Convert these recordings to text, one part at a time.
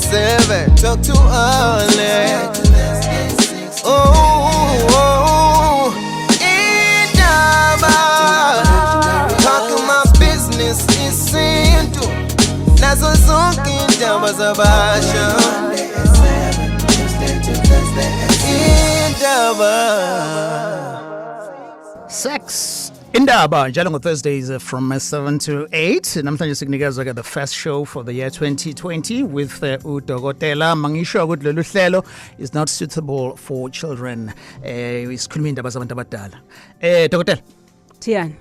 7, talk too early. Oh, Indaba, talking my business is simple. Nazo zonke indaba zabasha. Indaba. Sex Indaba njalo on Thursdays from 7 to 8. Namhlanje sikunikeza the first show for the year 2020 with udokotela mangisho ukuthi lolu hlelo is not suitable for children. Isikhuluma indaba zabantu abadala. Dokotela Mthiyane.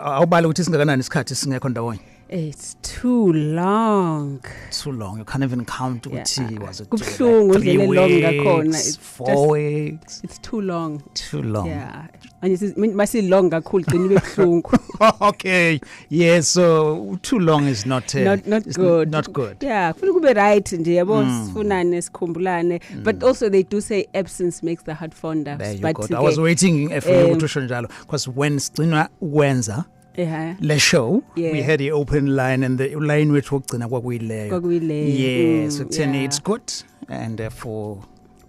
Awubala ukuthi singakanani isikhathi singekho ndawonye. It's too long. Too long. You can't even count ukuthi was it 3 weeks, 4 weeks. It's too long. Too long. Yeah. And it's masi long kakhulu gcina ibe buhlungu. Okay. Yeah, so too long is not good. Not good. Yeah, kufuna kube right nje yabo sifunane sikhumbulane, but also they do say absence makes the heart fonder. There you But go. I was waiting for you to show njalo because when sigcina wenza le show we had the open line and the line which wokugcina kwakuyileyo. Yes, it's good and for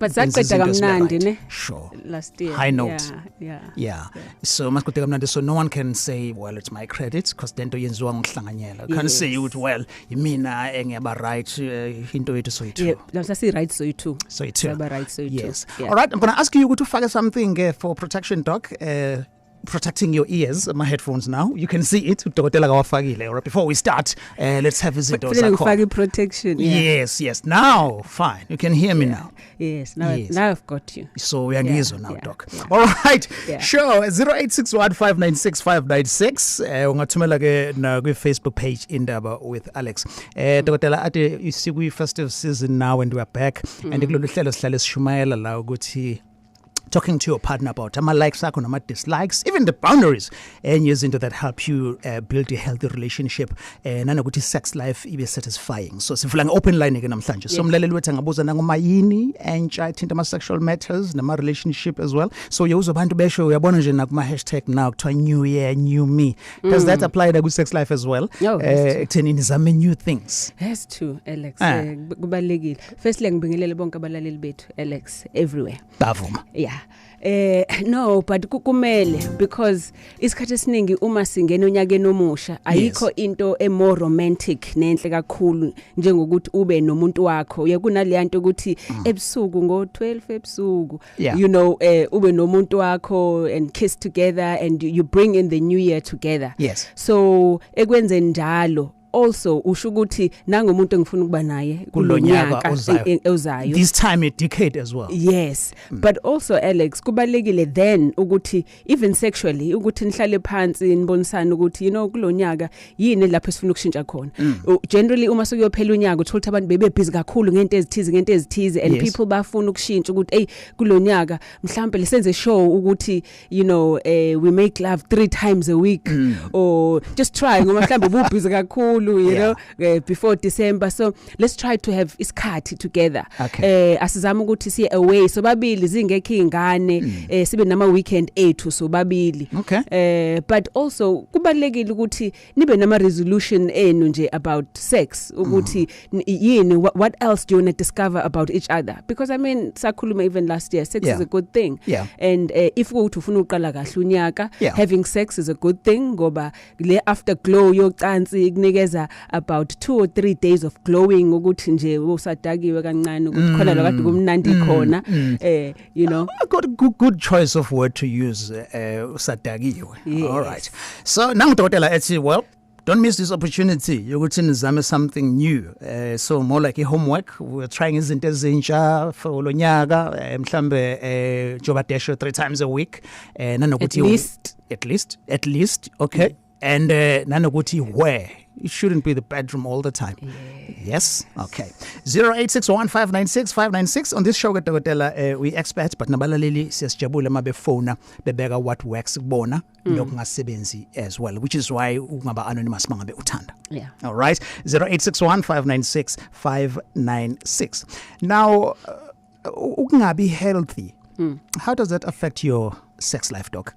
but saqeda kamnandi ne sure last year high note. Yeah. So masikude kamnandi, so no one can say well it's my credit because lento yenziwa ngohlanganyela. You can't say it well yimina engiyaba right into yethu so itu. Yeah, lasasi right so itu. So itu. Yaba right so itu. Yes. All right, I'm going to ask you to figure something for protection, doc. Protecting your ears, my headphones now. You can see it. Dokotela kawafakile. All right, before we start, let's have his protection. Yes. Now, fine. You can hear me now. Yes, now I've got you. So we are now, doc. Yeah. All right. Yeah. Sure. 0861596596. Ungathumela ke na ku Facebook page Indaba with Alex. Dokotela ade you see we festive season now and we are back and kulolu hlelo sihlale sishumayela la ukuthi talking to your partner about likes akho nama dislikes, even the boundaries and using that help you build a healthy relationship nanokuthi sex life ibe satisfying. So sivula open line again namhlanje. So umlaleli wethu angabuza nangomayini entsha ithinta ama sexual matters nama relationship as well. So uyabuza abantu besho uyabona nje nakuma hashtag now kuthiwa new year new me. Does that apply to sex life as well? Ekutheni nizame new things. Has to Alex. Kubalekile. Firstly ngibingelele bonke abalaleli bethu Alex everywhere. Bavuma. Yeah. No, but kumele because isikhathi esiningi uma singena onyakeni omusha ayikho into more romantic nenhle kakhulu njengokuthi ube nomuntu wakho. Kunale nto ukuthi ebusuku ngo12 ebusuku you know ube nomuntu wakho and kiss together and you bring in the new year together. Yes. So ekwenze njalo also ushukuthi nangomuntu engifuna ukuba naye kulonyaka ozayo this time a decade as well. Yes. But also Alex kubalekile then ukuthi even sexually ukuthi nihlale phansi nibonisana ukuthi you know kulonyaka yini lapho esifuna ukushintsha khona. Generally uma sokuyophela unyaka uthola abantu bebe busy kakhulu ngento ezithize and people bafuna ukushintsha ukuthi hey kulonyaka mhlambe lisenze show ukuthi you know we make love 3 times a week or just try ngoba mhlambe ubusy kakhulu you know before December, so let's try to have isikhathi together. Asizama ukuthi siye away so babili zingekho ingane sibe nama weekend ethu so babili. But also kubalekile ukuthi nibe nama resolution enu nje about sex ukuthi yini what else do you want to discover about each other, because I mean sakhuluma even last year sex is a good thing and if ukuthi ufuna uqala kahle unyaka having sex is a good thing ngoba le afterglow yocansi ikunikeza about 2 or 3 days of glowing ukuthi nje usadakiwe kancane ukuthi khona lo kade kumnandi khona you know I got a good choice of word to use usadakiwe. All right, so now dokotela ethi well don't miss this opportunity yokuthi nizame something new, so more like a homework. We're trying izinto ezintsha for lo nyaka mhlambe joba dash 3 times a week nanokuthi at least okay. And nanokuthi where it shouldn't be the bedroom all the time. Yes. Okay. 0861596596 on this show dokotela we experts but nabalaleli siyasijabula mabefona bebeka what works kubona nokungasebenzi as well, which is why ungaba anonymous mangabe uthanda. All right. 0861596596. Now ukungabi healthy, how does that affect your sex life, doc?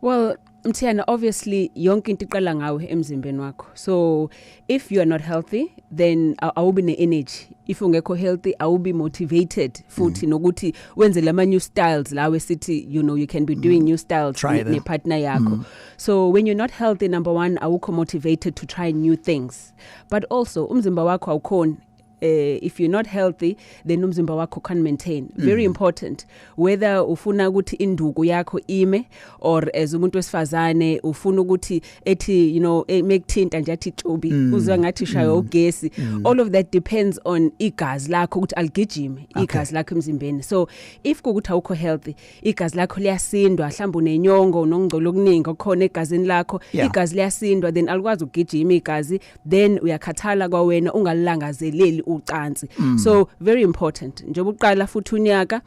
Well, Mthiyane, obviously yonke into iqala ngawe emzimbeni wakho. So if you are not healthy, then awubi ne-energy. If ungekho healthy, awubi motivated futhi nokuthi wenze lama new styles lawe sithi, you know, you can be doing new styles ne partner yakho. So when you're not healthy, number one, awukho motivated to try new things. But also umzimba wakho awukhona. If you're not healthy, then umzimba wakho can maintain. Very important. Whether ufuna ukuthi induku yakho ime, or as umuntu wesifazane ufuna ukuthi ethi, you know, make tint and jathi chobi uzwa ngathi shayo ugesi. All of that depends on igazi lakho ukuthi aligijime igazi lakho emzimbeni. So if kukuthi awukho healthy, igazi lakho liyasindwa, mhlawumbe unenyongo nongcolo okuningi okukhona egazini lakho, igazi liyasindwa, then alikwazi ukugijima igazi, then uyakhathala kwawena ungalangazeleli ucansi. So very important. Njengoba uqala futhi unyaka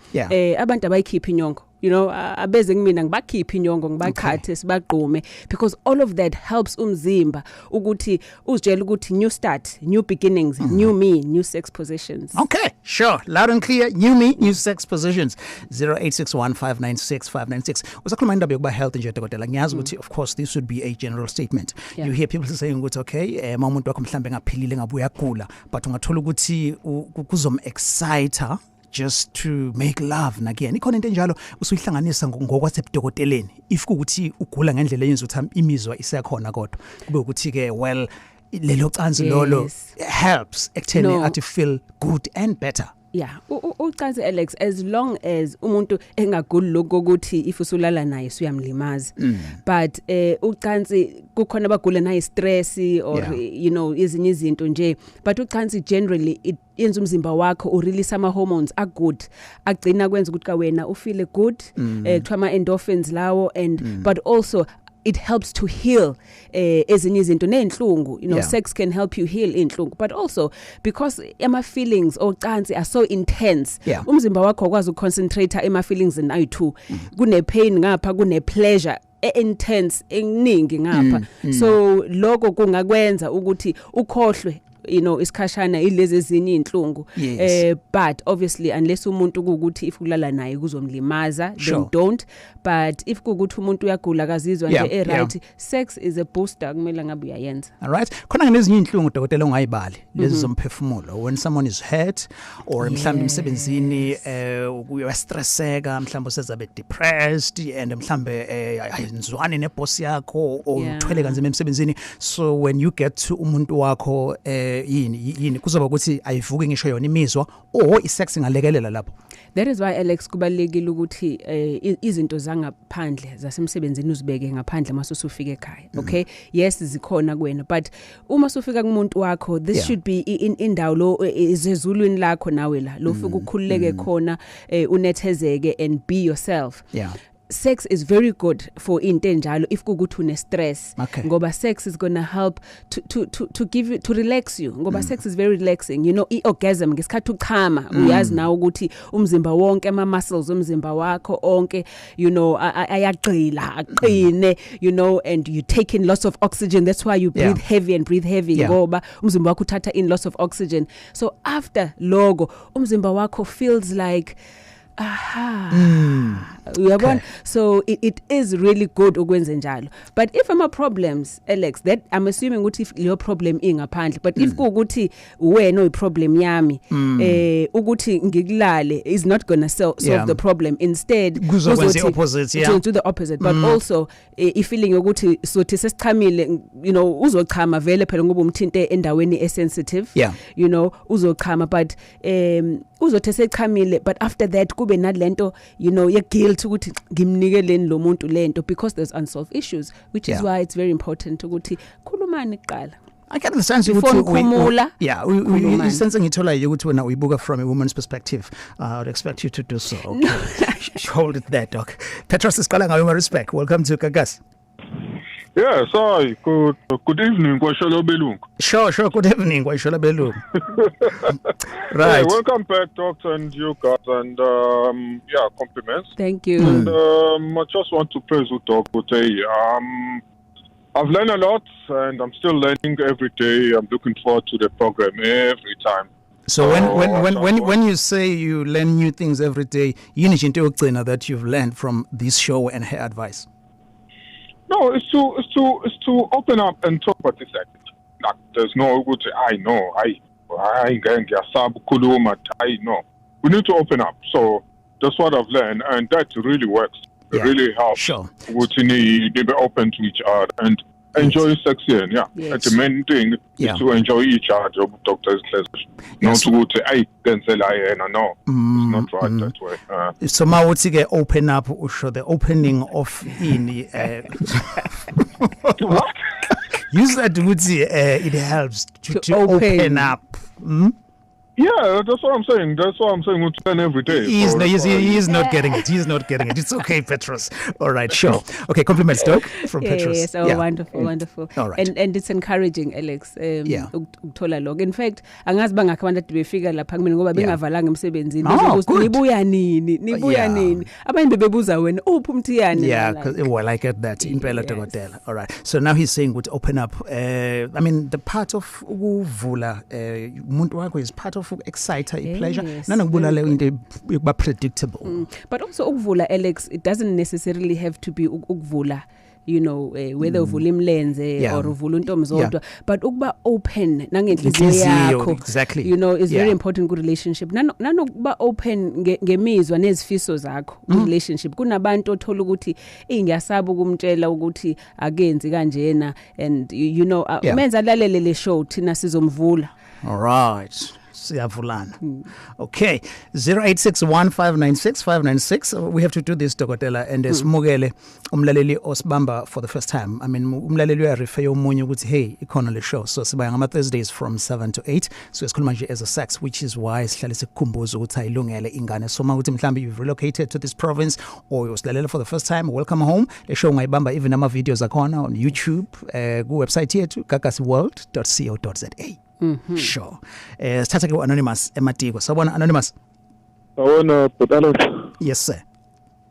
abantu abayikhipha inyongo, you know, abeze kumina ngibakhipha inyongo ngibakhathe sibagqume, because all of that helps umzimba ukuthi uzitshela ukuthi new start, new beginnings, new me, new sex positions. Okay, sure, loud and clear. New me, new sex positions. 0861596596. Usakhuluma indaba yokuba health nje dokotela. Ngiyazi ukuthi of course this would be a general statement. You hear people saying ukuthi okay, umuntu wakho mhlambe ngaphilile ngabe uyagula, but ungathola ukuthi kuzom exciter just to make love again. Ikhona into enjalo usuyihlanganisa ngokwasebudokoteleni. If kuthi ugula ngendlela yenza ukuthi imizwa isakhona kodwa kube ukuthi ke well lelo cansi lolo helps ekutheni athi feel good and better. Yeah, ucansi Alex, as long as umuntu engaguli lokho ukuthi if usulala naye suyamlimaza. But ucansi kukhona abagula naye stress or you know izinye izinto nje, but ucansi generally it yenza umzimba wakho urelease ama hormones are good, agcina kwenza ukuthi ka wena u feel good, kuthiwa ama endorphins lawo, and but also it helps to heal ezinye izinto nenhlungu. You know, sex can help you heal inhlungu, but also because ama feelings ocansi are so intense, umzimba wakho ukwazi uconcentrate ema feelings ayi2. Kune pain ngapha, kune pleasure intense eningi ngapha. So lokho kungakwenza ukuthi ukhohlwe, you know, isikhashana ilezi ezinye inhlungu. But obviously unless umuntu ukuthi if ulala naye kuzomlimaza, then don't. But if kukuthi umuntu uyagula kazizwa nje right, sex is a booster, kumele ngabe uyayenza. All right, khona ngezinye inhlungu dokotela ongayibali lezi zomphefumulo, when someone is hurt or mhlambe emsebenzini uyastresseka, mhlambe usezabe depressed and mhlambe ayizwani neboss yakho or uthwele kanzima emsebenzini. So when you get to umuntu wakho yini kuzoba ukuthi ayivuke ngisho yona imizwa or isex ingalekelela lapho. That is why Alex kubalekile ukuthi izinto zangaphandle zasemsebenzini uzibeke ngaphandle masusufika ekhaya. Okay, yes zikhona kuwena, but uma sufika kumuntu wakho this should be indawo lo izezulwini lakho nawe la lo ufika ukukhululeke khona, unethezeke and be yourself. Sex is very good for into enjalo if kukuthi une stress, ngoba sex is going to help to give you, to relax you, ngoba sex is very relaxing. You know, orgasm ngesikhathi uchama uyazi na ukuthi umzimba wonke ama muscles umzimba wakho onke, you know, ayaqila aqine, you know, and you take in lots of oxygen. That's why you breathe heavy and breathe heavy, ngoba umzimba wakho uthatha in lots of oxygen. So after logo umzimba wakho feels like so it is really good ukwenza njalo. But if ama problems Alex, that I'm assuming ukuthi if your problem ingaphandle, but if kuukuthi wena oyi problem yami ukuthi ngikulale is not going to solve the problem. Instead kuzokwenza the opposite, to do the opposite. But also feeling ukuthi sothi sesichamile, you know, uzochama vele phela ngoba umthinte endaweni sensitive, you know, uzochama, but uzothe sechamile, but after that kube nalento, you know, ye guilt ukuthi ngimnikeleni lo muntu lento, because there's unsolved issues, which is why it's very important ukuthi khulumani kuqala. I get the sense ukuthi we sense ngithola ukuthi wena uyibuka from a woman's perspective. I would expect you to do so. Okay. Hold it there, doc. Petros is calling our respect. Welcome to Gagasi. Yes, hi. Good evening, Kwashola Belung. Sure. Good evening, Kwashola Belung. Right. Hey, welcome back, Doctor, and you guys, and compliments. Thank you. And I just want to praise you, Doctor. I've learned a lot, and I'm still learning every day. I'm looking forward to the program every time. So when you say you learn new things every day, you need to that you've learned from this show and her advice. No, it's to open up and talk about this act. Like, there's no good. I know. I no. We need to open up. So that's what I've learned, and that really works. It really helps. Sure. We need to be open to each other and enjoy sex here. Yeah. Yes. And the main thing is to enjoy each other. Doctors, not to go to then say no. It's not right that way. So now what's it open up? Show the opening of in. What? Use that would say it helps to open up. Yeah, that's what I'm saying. That's what I'm saying. We turn every day. He is not getting it. He's not getting it. It's okay, Petrus. All right, sure. Okay, compliments, Doc, from Petrus. Yes, wonderful. All right. And it's encouraging, Alex. Ukuthola lokho. In fact, angazi bangakho abantu ade befika lapha kumina ngoba bengavalanga emsebenzini. Bezobuza nibuya nini? Abantu bebuza wena uphi Mthiyane? Yeah, well, I get that. Impela Dokotela. All right. So now he's saying would open up. I mean, the part of ukuvula umuntu wakho is part of exciter, pleasure. Nanokubulala into yokuba predictable. But also ukuvula, Alex, it doesn't necessarily have to be ukuvula. You know, whether uvula imlenze or uvula untombi zodwa, but ukuba open nangenhliziyo yakho. Exactly. You know, is very important ku relationship. Nanokuba open ngemizwa nezifiso zakho ku relationship. Kunabantu othola ukuthi ngiyasaba ukumtshela ukuthi akenzi kanjena, and you know menza lalele le show thina sizomvula. All right. Siyavulana. Okay, 0861596596. We have to do this, Dokotela, and simukele umlaleli osibamba for the first time. I mean, umlaleli uyarefer omunye ukuthi hey, ikhona le show. So siba ngama Thursdays from 7 to 8. So esikhuluma nje as a sex, which is why sihlale sikukhumbuza ukuthi ayilungele ingane. So mawuthi mhlambi you've relocated to this province or usilalela for the first time, welcome home. Le show ngayibamba even ama videos akhona on YouTube, ku website yethu gagasiworld.co.za. Sure. Sithatha ke Anonymous ematiko. Sawubona Anonymous. Sawubona Butalo. Yes sir.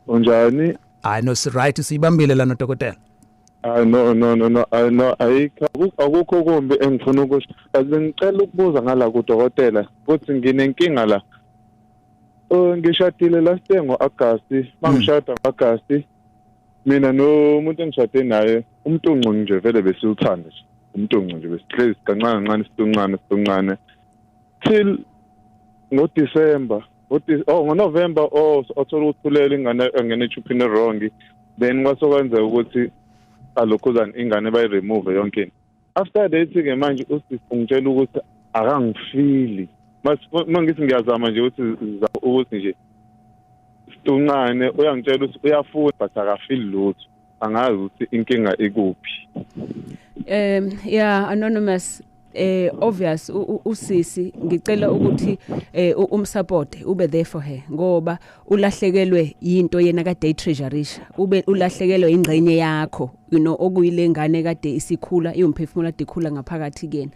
Unjani? I know right sibambile la nodokotela. No. I know akukho kumbi engifuna ukusho. Ngicela ukubuza ngala kudokotela ukuthi nginenkinga la. Ngishadile last year ngoAugust, mangishada ngoAugust. Mina nomuntu engishade naye umntunqo nje vele besiwuthanda nje. Umntunqo nje besihlezi kancane till ngoDecember ngoNovember othola ukuthulele ingane angene echuphini wrong, then kwasokwenza ukuthi alokhuzana ingane bayi remove yonke. After that ke manje usifungitshela ukuthi akangifili mangithi ngiyazama nje ukuthi nje situnqane uyangitshela ukuthi uyafuna but akafili lutho, angazi ukuthi inkinga ikuphi. Anonymous, obvious usisi ngicela ukuthi umsupport ube there for her ngoba ulahlekelwe into yena kade treasureisha, ube ulahlekelwe ingcenye yakho, you know, okuyile ngane kade isikhula iyumphefumulo ade ikhula ngaphakathi kena.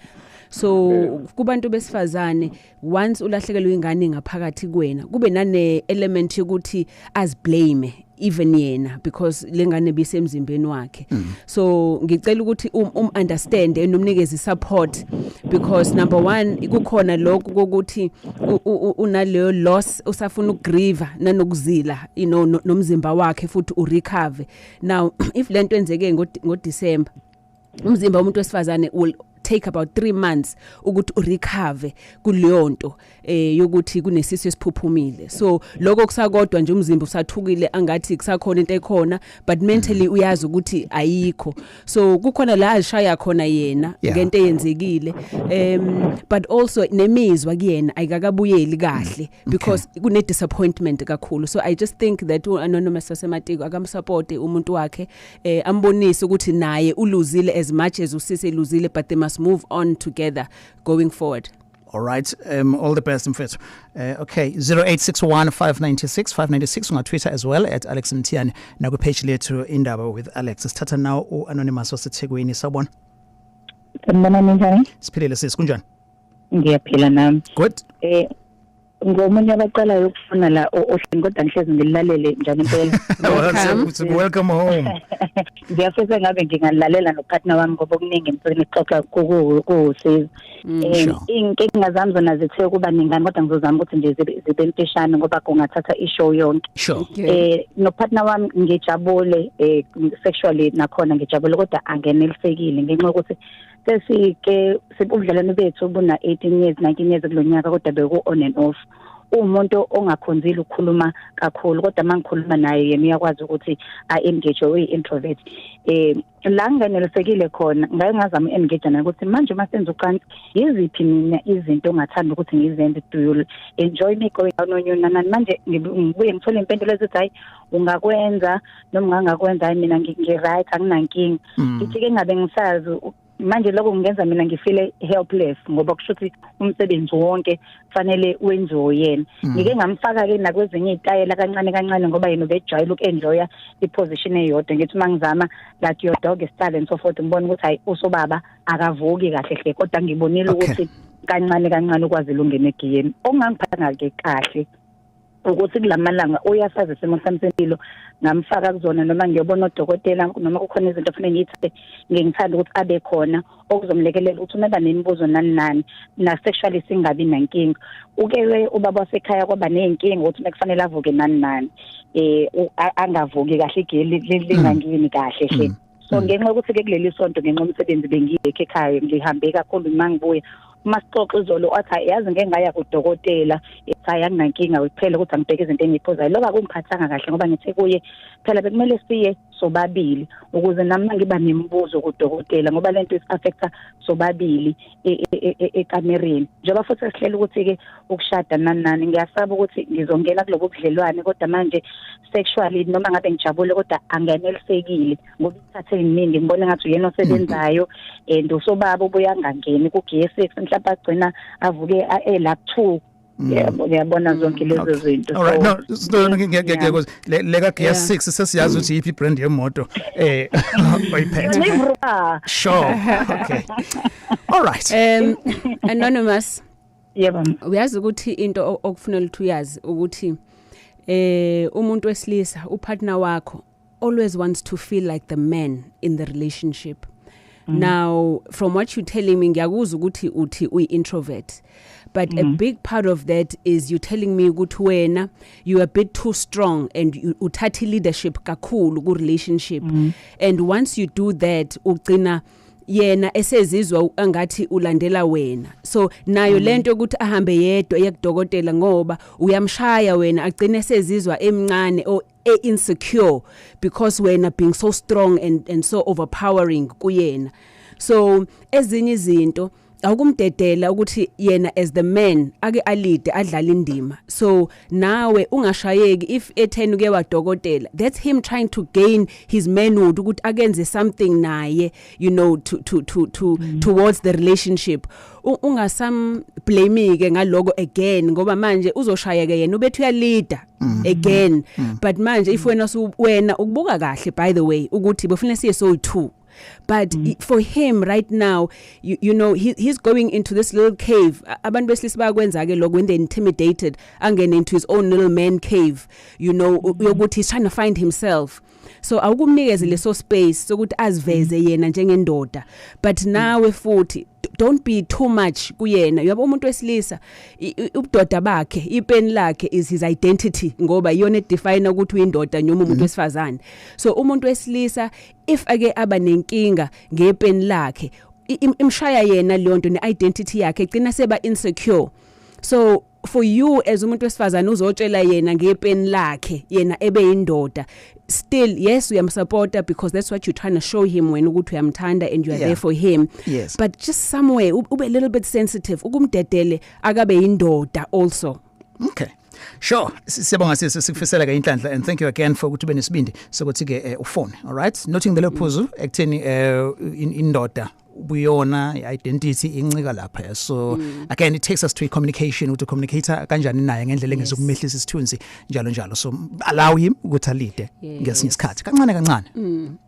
So kubantu besifazane, once ulahlekelwe ingane ngaphakathi kwena, kube nane element yokuthi azblame even yena because lengane bisemzimbeni wakhe. So ngicela ukuthi understand nomnikeze support, because number one kukhona lokho ukuthi unaleyo loss usafuna ukugrieve nanokuzila, you know, nomzimba wakhe futhi urecover. Now if lento enzeke ngoDecember, umzimba womuntu wesifazane will take about 3 months ukuthi urecover kuleyo nto yokuthi kunesisu esiphuphumile. So lokho kusakodwa nje umzimba usathukile angathi kusakhona into ekhona, but mentally uyazi ukuthi ayikho. So kukhona la ashaya khona yena ngento eyenzekile, but also nemizwa kuyena ayikakabuyeli kahle because kune disappointment kakhulu. So I just think that Anonymous wasematiko akamsupport umuntu wakhe, ambonise ukuthi naye uluzile as much as usise luzile, but they must move on together going forward. All right. All the best in fact. Okay, 0861596596 on Twitter as well at Alex Mthiyane. Now go page later Indaba with Alex. Sithatha now Anonymous waseThekwini. Sawubona. Sanibona njani? Siphilile sis kunjani? Ngiyaphila nami. Good. ngomunye abaqalayo ukufuna la ohleni kodwa ngihlezi ngilalele njalo impela. Welcome home. Ngiyafisa ngabe ngingalalela nopartner wami ngoba okuningi ngixoxa kuwusizo. Inkinga zami zona zithe ukuba ningani kodwa ngizozama ukuthi nje zibe mpeshana ngoba kungathatha ishow yonke. Nopartner wami ngijabule sexually nakhona ngijabule kodwa angenelisekile ngenxa yokuthi sesike ubudlelwane bethu buna 18 years 19 years kulonyaka kodwa beku on and off. Umuntu ongakhonzile ukukhuluma kakhulu kodwa mangikhuluma naye yena uyakwazi ukuthi engage introvert. La nganelisekile khona ngake ngazama engage naye ukuthi manje masenza ucansi yiziphi mina izinto ongathanda ukuthi ngizenze, do you enjoy me going out on you nani manje ngibuye ngithole impendulo ezithi hayi ungakwenza noma ungangakwenza hayi mina ngi-right anginankinga. Ngithi ke ngabe ngisazi manje lokho kungenza mina ngifile helpless ngoba kusho ukuthi umsebenzi wonke kufanele wenziwe yena. Ngike ngamfaka ke nakwezinye izitayela kancane ngoba yena ubejwayela ukenjoya iposition eyodwa. Ngithi mangizama like your dog is silent so forth ngibona ukuthi hayi usobaba akavuki kahle hle kodwa ngibonile ukuthi kancane ukwazi lungene egiyeni. Okungangiphatha ke kahle ukuthi kulamalanga uyasazi isimo sami sempilo ngamfaka kuzona noma ngiyobona odokotela noma kukhona izinto kufanele ngiyithathe ngingithanda ukuthi abe khona okuzomlekelela ukuthi uma banemibuzo nani na sexually singabi nankinga. Uke ubaba wasekhaya kwaba nenkinga ukuthi kufanele avuke nani angavuki kahle igeli lingangini kahle hle. So ngenxa ukuthi ke kuleli sonto ngenxa umsebenzi bengiyeke ekhaya ngihambe kakhulu mangibuya masixoxe izolo athi yazi ngeke ngaya kudokotela ekhaya anginankinga ukuphela ukuthi angibheke izinto engiphozayo. Lokho akungiphathanga kahle ngoba ngithe kuye phela bekumele siye sobabili ukuze nami ngiba nemibuzo kudokotela ngoba lento is affecta sobabili ekamereni. Njengoba futhi sihlela ukuthi ke ukushada nani ngiyasaba ukuthi ngizongena kulobo budlelwane kodwa manje sexually noma ngabe ngijabule kodwa angenelisekile ngoba ithathe iningi ngibona ngathi uyena osebenzayo and usobaba ubuya ngangeni ku Gagasi mhlawumbe agcina avuke elap 2. Ngiyabona zonke lezo zinto. All right, no ngeke lega Gagasi 6 sesiyazi ukuthi yipi brand yemoto oyiphethe. Sure. Okay. All right. Anonymous. Yebo. Uyazi ukuthi into okufanele ukuthi uyazi ukuthi umuntu wesilisa upartner wakho always wants to feel like the man in the relationship. Now from what you telling me ngiyakuzwa ukuthi uthi uyi-introvert, but a big part of that is you telling me ukuthi wena you are a bit too strong and uthatha leadership kakhulu ku relationship, and once you do that ugcina yena esezizwa angathi ulandela wena. So nayo lento ukuthi ahambe yedwa ekudokotela ngoba uyamshaya wena agcine esezizwa emncane or insecure because wena being so strong and so overpowering kuyena. So ezinye izinto awukumdedela ukuthi yena as the man ake alide adlala indima. So nawe ungashayeki if etheni uke wadokotela, that's him trying to gain his manhood ukuthi akenze something naye, you know, towards the relationship. Ungasam blame ke ngaloko again ngoba manje uzoshayeka yena ubethu ya leader again. But manje if wena ukubuka kahle by the way ukuthi befuna siye so 2. But for him right now, you know, he's going into this little cave. Abantu besilisa bayakwenza ke lokho when they intimidated, angene into his own little man cave. You know, ukuthi he's trying to find himself. So awukumnikeze leso space sokuthi aziveze yena njengendoda. But nawe futhi don't be too much kuyena. Yabo umuntu wesilisa ubudoda bakhe, ipeni lakhe is his identity ngoba yona define ukuthi uyindoda noma umuntu wesifazane. So umuntu wesilisa if ake aba nenkinga ngepeni lakhe imshaya yena leyo nto ne-identity yakhe egcina seba insecure. So for you as umuntu wesifazane uzotshela yena ngepeni lakhe yena ebe indoda, still yes uyamsupporta because that's what you're trying to show him when ukuthi uyamthanda and you are there for him. Yes. But just somewhere ube a little bit sensitive ukumdedele akabe indoda also. Okay. Sure. Siyabonga sikufisela ke inhlanhla and thank you again for ukuthi benesibindi sokuthi ke ufone. All right. Nothing the lephuzu ekutheni indoda ubuyona identity incika lapha. So again it takes us to a communication to communicator kanjani naye ngendlela engezokumehlisa isithunzi njalo. So allow him ukuthi alide ngesinye isikhathi kancane.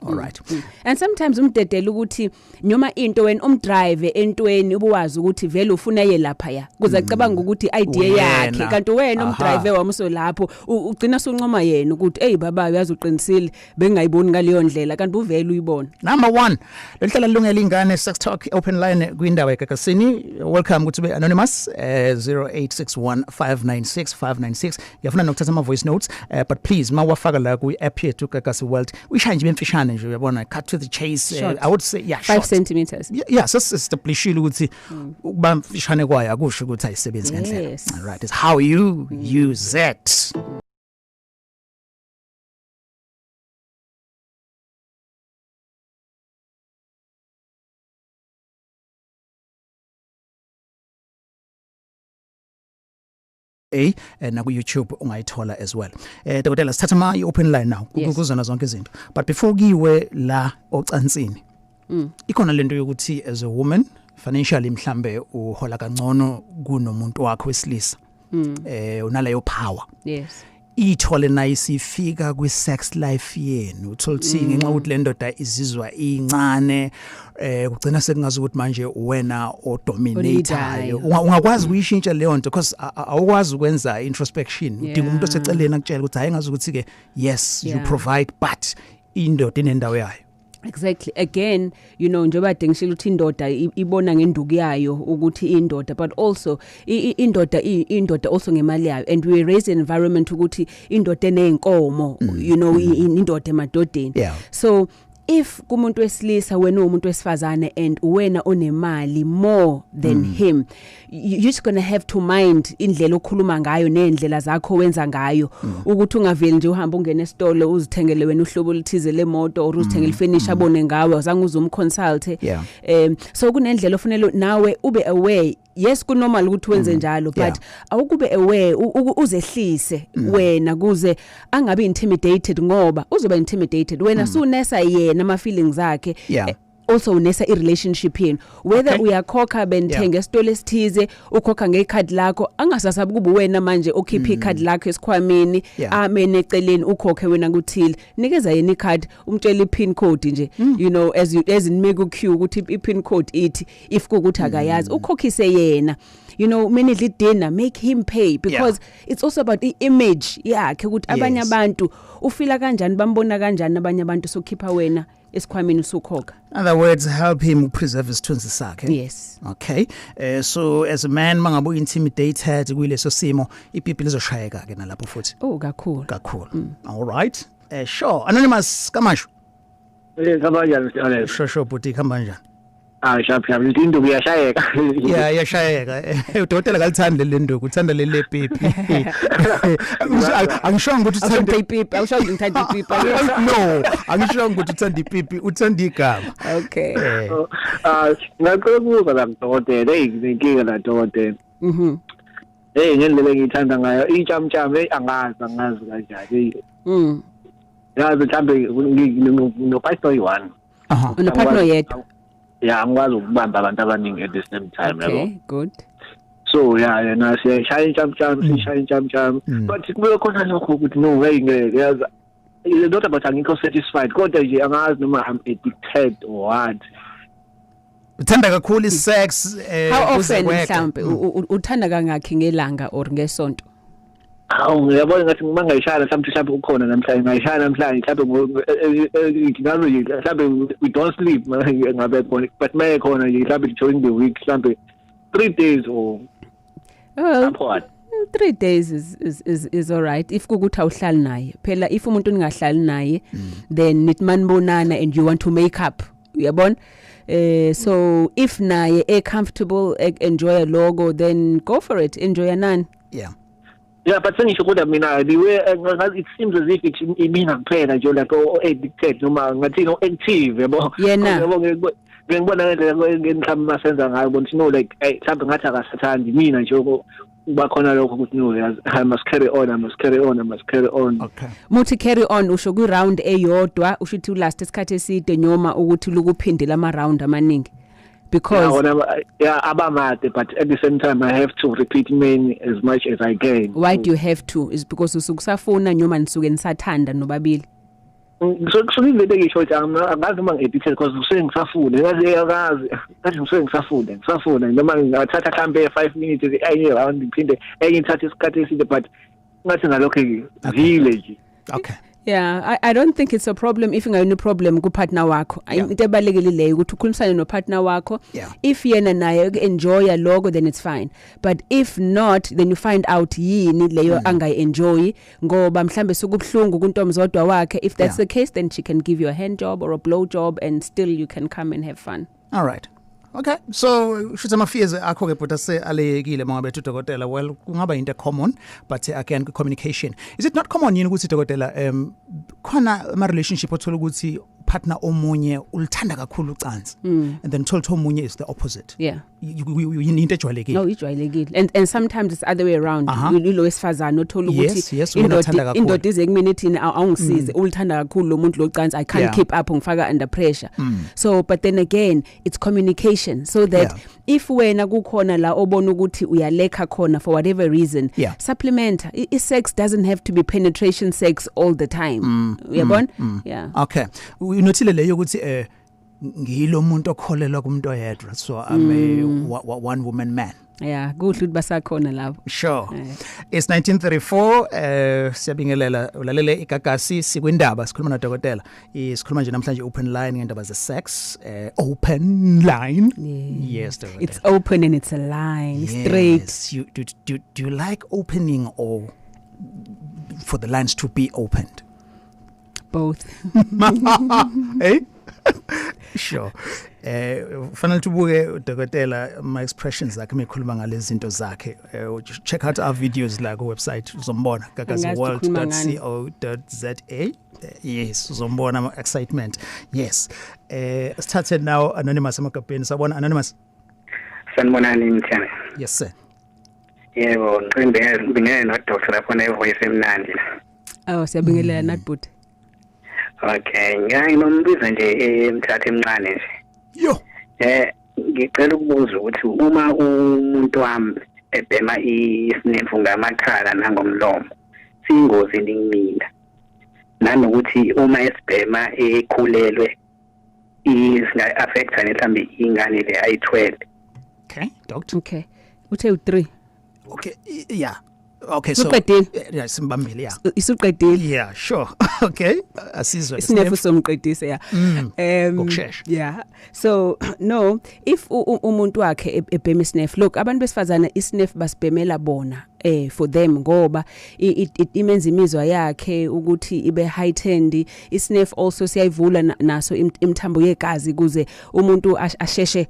All right. And sometimes umdedela ukuthi noma into when umdrive entweni ubuwazi ukuthi vele ufuna ye lapha ya kuze cabanga ukuthi idea yakhe kanti wena umdrive wamso lapho ugcina sunqoma yena ukuthi hey baba uyazuqinisile bengayiboni ngaleyo ndlela kanti uvele uyibona. Number 1 lehlala lungela ingane sex talk open line kwindawo eGagasini. Welcome ukuthi be anonymous 0861596596 yafuna nokuthatha ama voice notes but please mawafaka la ku app yethu Gagasi World uyishanje bemfishane nje uyabona cut to the chase. I would say 5 centimeters. Yeah establishile ukuthi ukuba mfishane kwayo akusho ukuthi ayisebenzi ngendlela. All right, it's how you use it. Na ku YouTube ungayithola as well. Dokotela sithatha ama open line now kuzona zonke izinto. But before kiwe la ocansini. Ikona lento yokuthi as a woman financially mhlambe uhola kangcono kunomuntu wakho wesilisa. Unaleyo power. Yes. Ithole nayisifika kwi sex life yenu utholithi ngenxa ukuthi le ndoda izizwa incane kugcina sekungazi ukuthi manje wena odominator ungakwazi ukuyishintsha leyo nto because awukwazi ukwenza introspection udinga umuntu oseceleni akutshela ukuthi hayi ngazi ukuthi ke yes you provide but indoda inendawo yayo. Exactly. Again, you know, njoba dengishilo uthi indoda ibona ngenduku yayo ukuthi indoda but also indoda also ngemali yayo and we raise an environment ukuthi indoda enenkomo you know indoda emadodeni. So if kumuntu wesilisa wena umuntu wesifazane and wena onemali more than him you're just going to have to mind indlela okhuluma ngayo nendlela zakho wenza ngayo ukuthi ungaveli nje uhamba ungene esitolo uzithengele wena uhlobo lithize lemoto or uzithengele furniture abone ngawe azange uzumconsult. So kunendlela ofanele nawe ube aware. Yes kunormal ukuthi wenze njalo but awukube aware uzehlise wena kuze angabe intimidated ngoba uzoba intimidated wena sunesa yena ama feelings akhe. Also unesa I relationship yenu whether uyakhokha benthenga esitolo esithize ukhokha ngecard lakho angasasabi kuba wena manje okhipha icard lakho esikhwameni amene eceleni ukhokhe wena kuthile nikeza yena icard umtshela ipin code nje you know as in make queue ukuthi ipin code ithi if kukuthi akayazi ukhokhise yena. You know minidli dinner make him pay because it's also about the image yakhe ukuthi abanye abantu ufila kanjani bambona kanjani abanye abantu sokhipha wena esikhwameni usukhokha. In other words, help him preserve his isithunzi sakhe. Yes. Okay. So as a man mangabu intimidated kuleso simo ipipi lizoshayeka ke nalapho futhi. Oh kakhulu. All right. Sure. Anonymous kamasho. Kabanjani Sure buti kabanjani. Sharp into kuyashayeka. Yashayeka. Udokotela kalithanda le nduku, uthanda le pipi. Angishongo ukuthi uthanda ipipi, awushongo ngithanda ipipi. No, angishongo ukuthi uthanda ipipi, uthanda igama. Okay. Ngakho la dokotela, inkinga la dokotela. Ngendlela ngithanda ngayo ichamcham angazi kanjani. Yazi mhlambe no pastor one. No partner yedwa. Yeah, angikwazi ukubamba abantu abaningi at the same time yabo. Okay, good. So yeah, na shine jump but kube khona lokho ukuthi no way ngeke yazi it's not about angikho satisfied kodwa nje angazi noma I'm addicted or what. Uthanda kakhulu isex how often mhlambe uthanda kangakhi ngelanga or ngesonto? Ngiyabona ngathi mangayishaya mhlawumbe ukhona namhlanje ngayishaya namhlanje mhlawumbe mhlawumbe we don't sleep ngabe khona but maye khona nje mhlawumbe during the week mhlawumbe 3 days or what 3 days is all right if kukuthi awuhlali naye phela if umuntu ningahlali naye then nitmanibonana and you want to make up uyabona. So if naye comfortable enjoy a logo then go for it enjoy none. Yeah, but sengisho kodwa mina the way it seems as if it's imina kuphela nje like addicted noma ngathi no active yabo. Ngibona ngendlela masenza ngayo bona no like mhlawumbe ngathi akasathandi mina nje kuba khona lokho ukuthi no I must carry on. Okay. Muthi carry on usho ku round eyodwa ushithi last isikhathi eside nyoma ukuthi lukuphindela ama round amaningi. because abamade, but at the same time I have to repeat men as much as I can. Why do you have to? Is because usukusafuna nyoma nisuke nisathanda nobabili. So ngivele ngisho ukuthi angazi uma ngedetail because usengisafuna ngisafuna noma ngathatha mhlambe 5 minutes enye round ngiphinde enye ithatha isikhathi eside but ngathi ngalokho vile nje. Okay. Yeah, I don't think it's a problem if ingayona problem ku partner wakho. Into ebalekile leyo ukuthi ukhulumisane no partner wakho. If yena naye enjoy logo then it's fine. But if not then you find out yini leyo angayi enjoy ngoba mhlambe sokubhlungu kuntomzodwa wakhe. If that's the case then she can give you a hand job or a blow job and still you can come and have fun. All right. Okay, so should some fears akho ke but ase alekile mangabe udokotela well kungaba into common but again communication is it not common yini ukuthi dokotela khona ama relationship othola ukuthi partner omunye ulithanda kakhulu ucansi and then uthola omunye is the opposite. You need to ejwayelekile. No, ijwayelekile and sometimes it's other way around. Lo wesifazana othola ukuthi indoda ize kumina ithini awungisize ulithanda kakhulu lo muntu lo ucansi I can't keep up ngifaka under pressure. So but then again it's communication so that if wena kukhona la obona ukuthi uyaleka khona for whatever reason supplement sex doesn't have to be penetration sex all the time. Uyabona? Okay. Unothile leyo ukuthi ngilo muntu okholelwa kumuntu oyedwa so I'm a one woman man. Yeah, kuhle ukuthi basakhona lapho. Sure. It's 1934 siyabingelela ulalele igagasi sikwindaba sikhuluma nodokotela isikhuluma nje namhlanje open line ngendaba ze sex open line. Yes doctor. It's open and it's a line straight. You do you like opening or for the lines to be opened? Both. Hey? Sure. Fanele tubuke udokotela my expressions zakhe mekhuluma ngalezi zinto zakhe. Check out our videos la ku website uzombona gagasiworld.co.za. Yes, uzombona ama excitement. Yes. Sithathe now anonymous emakapeni. Sabona anonymous. Sanibonani Mthiyane. Yes sir. Yebo, ngibingelela no doctor lapho ne voice emnandi. Oh, siyabingelela nathi. Okay, nginombiza nje Mthatha emncane nje. Yo. Ngicela ukubuza ukuthi uma umuntu wami ebhema isinemfu ngamakhala nangomlomo, siyingozi ngimina. Nanokuthi uma esibhema ekhulelwe isinga affect mhlambe ingane le ayi12. Okay, doctor. Okay. Uthe u3. Okay, yeah. Okay, so yeah, simbambile yeah. Isuqedile. Yeah, sure. Okay. Asizwe. Isinefu somqedise yeah. So no, if umuntu wakhe ebhema isinefu, look abantu besifazana isinefu basibhemela bona for them ngoba imenza imizwa yakhe ukuthi ibe heightened. Isinefu also siyayivula naso imthambo yegazi kuze umuntu asheshe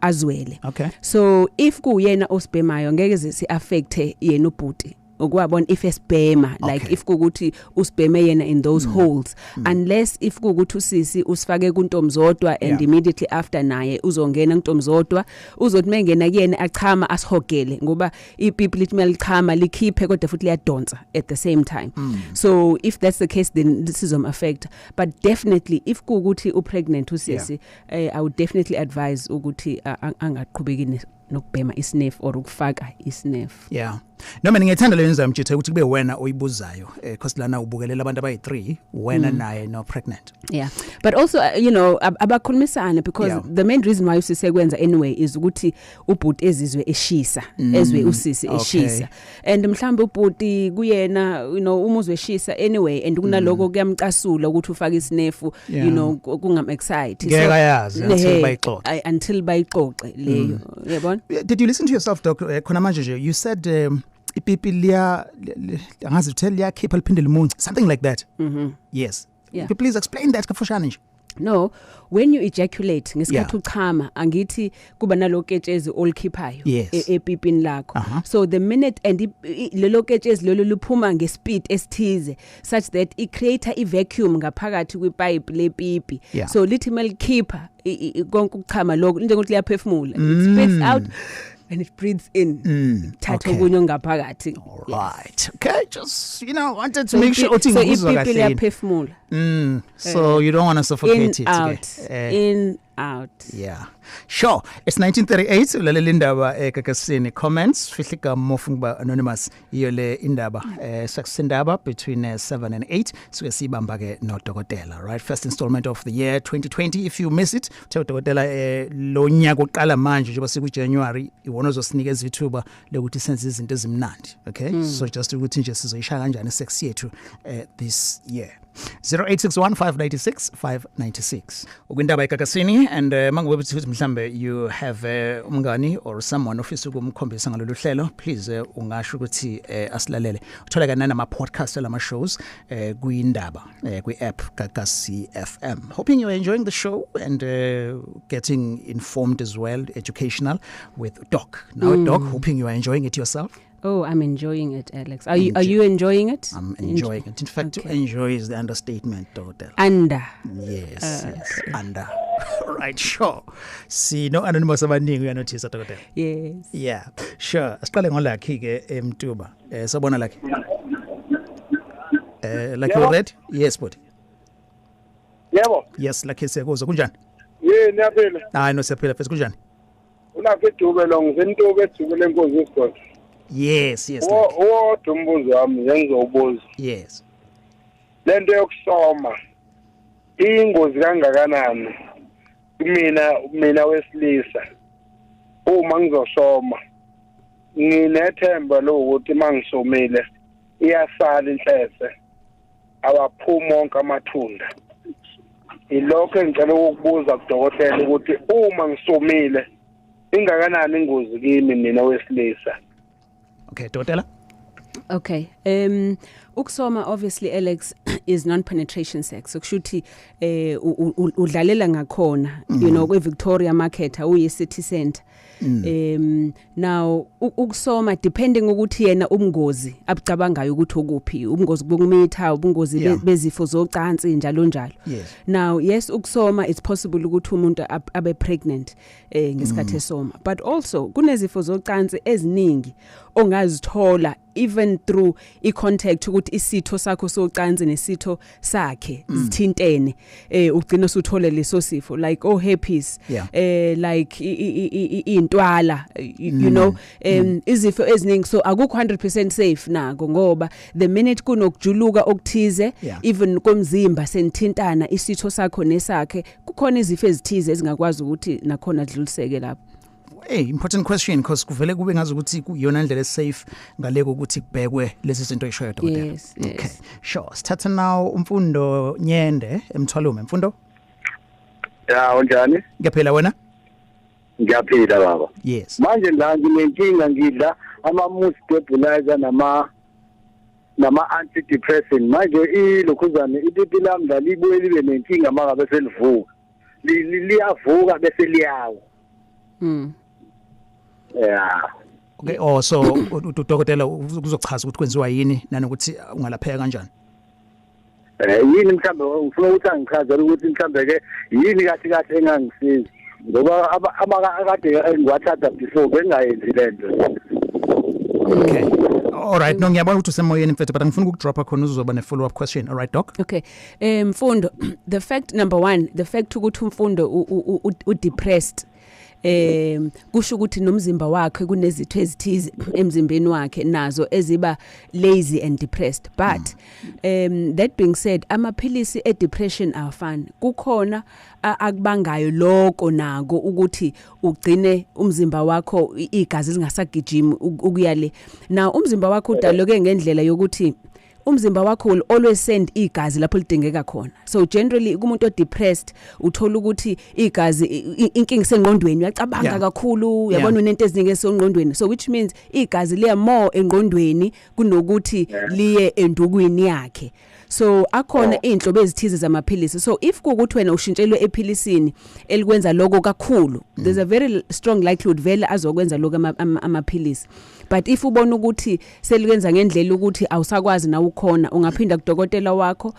azwele. Okay. So if kuyena osibhemayo ngeke si affect yena ubhuti okwabona if esibhema like if kukuthi usibheme yena in those holes unless if kukuthi usisi usifake kuntomzodwa and immediately after naye uzongena kuntomzodwa uzothi mengena kuyena achama asihogele ngoba ipipi lithi chama likhiphe kodwa futhi liyadonsa at the same time. So if that's the case then this is affect but definitely if kukuthi upregnant usisi I would definitely advise ukuthi angaqhubeki nokubhema isnef or ukufaka isnef. Yeah. Noma ngiyethanda le nzima mjithe ukuthi kube wena oyibuzayo because lana ubukelela abantu abayi3 wena naye no pregnant. Yeah. But also abakhulumisana because the main reason why usisekwenza anyway is ukuthi ubhuti ezizwe eshisa ezwe usisi eshisa and mhlambe ubhuti kuyena umuzwe eshisa anyway and kunaloko kuyamcasula ukuthi ufake isnefu kungam excite ngeke yazi until bayixoxe leyo yabona. Did you listen to yourself doc khona manje nje you said ipipi liya angazi tell liya khipha liphinde limunye something like that. Yes. Yeah. Could you please explain that kafushane nje? No, when you ejaculate ngesikhathi uchama angithi kuba naloketshezi olikhiphayo epipini lakho. So the minute and lelo ketshezi lelo liphuma ngespeed esithize such that it create a vacuum ngaphakathi kwipipe lepipi. So lithi malikhipha konke ukuchama lokho njengokuthi liyaphefumula it spits out and it breathes in. Thatha okunye ngaphakathi. All right. Okay, just wanted to make sure uthi ngizwa kahle. So ipipi liyaphefumula. So you don't want to suffocate it. In out. Yeah, sure. It's 1938. Ulalela indaba Gagasini. Comments. Fihlika Mofungba Anonymous. Yole indaba. Indaba between 7 and 8. So we see Bambage no Dokotela. Right. First installment of the year 2020. If you miss it, tell Dokotela lo nyaka oqala manje njengoba siku January. Iwona ozosinikeza ithuba lokuthi senze izinto ezimnandi. Okay. So just ukuthi nje sizoyisha kanjani sex yethu this year. 0861-596-596 ukwindaba eGagasini and mangabe ukuthi mhlambe you have umngani or someone ofisa ukumkhombisa ngalolu hlelo, please ungasho ukuthi asilalele. Uthola kana nama podcast lama shows kuindaba kwi app Gagasi FM. Hoping you're enjoying the show and getting informed as well, educational with Doc. Now Doc, hoping you are enjoying it yourself. Oh, I'm enjoying it, Alex. Are you enjoying it? I'm enjoying it. In fact, to enjoy is the understatement, Doctor. Under. Yes, under. Right, sure. See, no anonymous abaningi uyanothisa Doctor. Yes. Yeah, sure. Asiqale ngolakhi ke Mtuba. Sabona lakhi. Like you read? Yes, but. Yebo. Yes, lakhi siyakuzwa kunjani? Niyaphila. Hayi no siyaphila futhi kunjani? Ulakhi Dube lo ngisentobe Dube lenkosi yesigodi. Yes. Wodwa umbuzo wami ngizobuza. Yes. Lento yokusoma ingozi kangakanani mina wesilisa uma ngizosoma nginethemba lokuthi mangisomile iyasala inhlese awaphuma onke amathunda. Ilokho engicela ukubuza kudokotela ukuthi uma ngisomile ingakanani ingozi kimi mina wesilisa. Okay, Dokotela. Okay. Ukusoma obviously Alex is non-penetration sex. Kushuthi udlalela ngakhona, you know, kweVictoria Market uye city center. Now ukusoma depending ukuthi yena umngozi abucabangayo ukuthi okuphi, umngozi bokumitha, ubungozi bezifo zocansi njalo njalo. Now yes ukusoma it's possible ukuthi umuntu abe pregnant ngesikhathi esoma, but also kunezifo zocansi eziningi ongazithola even through contact ukuthi isitho sakho socansi nesitho sakhe zithintene ugcina usuthola leso sifo like herpes like intwala you know izifo eziningi, so akukho 100% safe nako ngoba the minute kunokujuluka okuthize even komzimba senithintana isitho sakho nesakhe kukhona izifo ezithize ezingakwazi ukuthi nakhona dluliseke lapho. Hey, important question because kuvele kube ngazi ukuthi kuyona indlela safe ngale ukuthi kubhekwe lesi zinto eshoyo Dokotela. Yes. Okay. Sure. Sithatha now umfundo Nyende eMthwalume. Mfundo? Ya, unjani? Ngiyaphila wena? Ngiyaphila baba. Yes. Manje la nginenkinga ngidla ama-mood stabilizer nama antidepressant. Manje ilokhuzane ipipi lami la libuye libe nenkinga makabe selivuka. Liyavuka bese liyawo. Yeah. Okay, so uDokotela uzochaza ukuthi kwenziwa yini nanokuthi ungalapheka kanjani? Yini mhlambe ufuna ukuthi angichazele ukuthi mhlambe ke yini kahle engangisiza ngoba akade ngiwathatha before bengayenzi lento. Okay. All right, no ngiyabona ukuthi usemoyeni mfethu but ngifuna ukudropa khona uzoba ne follow up question. All right, Doc? Okay. Mfundo, the fact number 1, the fact ukuthi umfundo u-depressed kusho ukuthi nomzimba wakhe kunezitho ezithize emzimbeni wakhe nazo eziba lazy and depressed, but that being said amaphilisi e-depression awafani. Kukhona akubangayo lokho nako ukuthi ugcine umzimba wakho igazi lingasagijimi ukuyale. Now umzimba wakho udaloke ngendlela yokuthi umzimba wakho will always send igazi lapho lidingeka khona. So generally kumuntu o-depressed uthola ukuthi igazi inkinga sengqondweni uyacabanga kakhulu, uyabona unento eziningi esengqondweni, so which means igazi liya more engqondweni kunokuthi liye endukwini yakhe. So akhona inhlobo ezithize zamaphilisi. So if kukuthi wena ushintshelwe ephilisini elikwenza lokho kakhulu, there's a very strong likelihood vele azokwenza lokho amaphilisi. But if ubona ukuthi selikwenza ngendlela ukuthi awusakwazi na ukhona, ungaphinda kudokotela wakho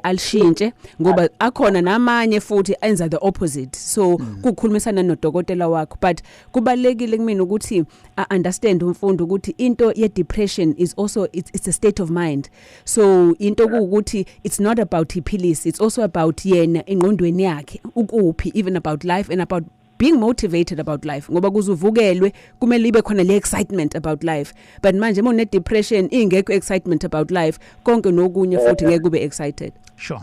alishintshe ngoba akhona namanye futhi enza the opposite. So kukhulumisana nodokotela wakho, but kubalekile kumina ukuthi understand umfundo ukuthi into ye depression is also it's a state of mind. So into ukuthi it's not about iphilisi, it's also about yena ingqondweni yakhe ukuphi, even about life and about being motivated about life, ngoba kuzuvukelwe kumele ibe khona le excitement about life, but manje une depression ingekho excitement about life, konke nokunye futhi ngeke ube excited. Sure.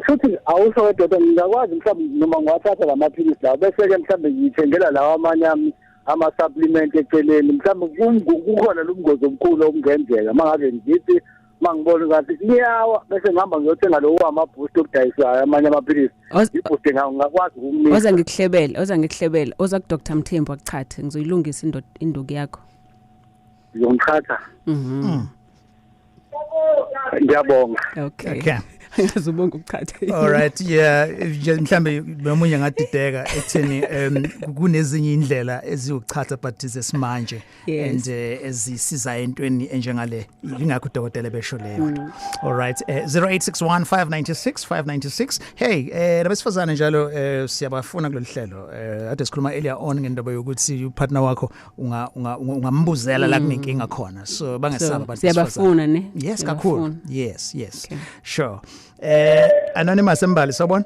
Futhi awusho kodwa ngiyakwazi mhlawumbe noma ngiwathatha lamaphilisi lawo bese ke mhlawumbe ngithengela lawa amanye ama supplement eceleni, mhlawumbe kukhona lomngozi omkhulu okungenzeka mangabe ngithi mangibona ngathi ngiyawa bese ngihamba ngiyothenga lo ama boost okudayisa amanye amaphilisi, iboost ngakwazi ukumnika. Oza ngihlebela oza ku Dr Mthembu akuchathe ngizoyilungisa induku yakho. Ngiyomchatha. Ngiyabonga. Okay. Ngizobonga ukuchatha. All right, yeah, mhlambe nomunye ngadideka etheni kunezinye indlela eziyuchatha but zesimanje and ezisiza entweni enjengale, ingakho udokotela besho leyo. All right, 0861 596 hey labesifazane njalo siyabafuna kulolu hlelo ade sikhuluma earlier on ngendaba yokuthi upartner wakho ungambuzela la kunenkinga khona, so bangesaba but siyabafuna ne. Yes kakhulu. Yes okay. Sure. Anonymous Mbali, sabon?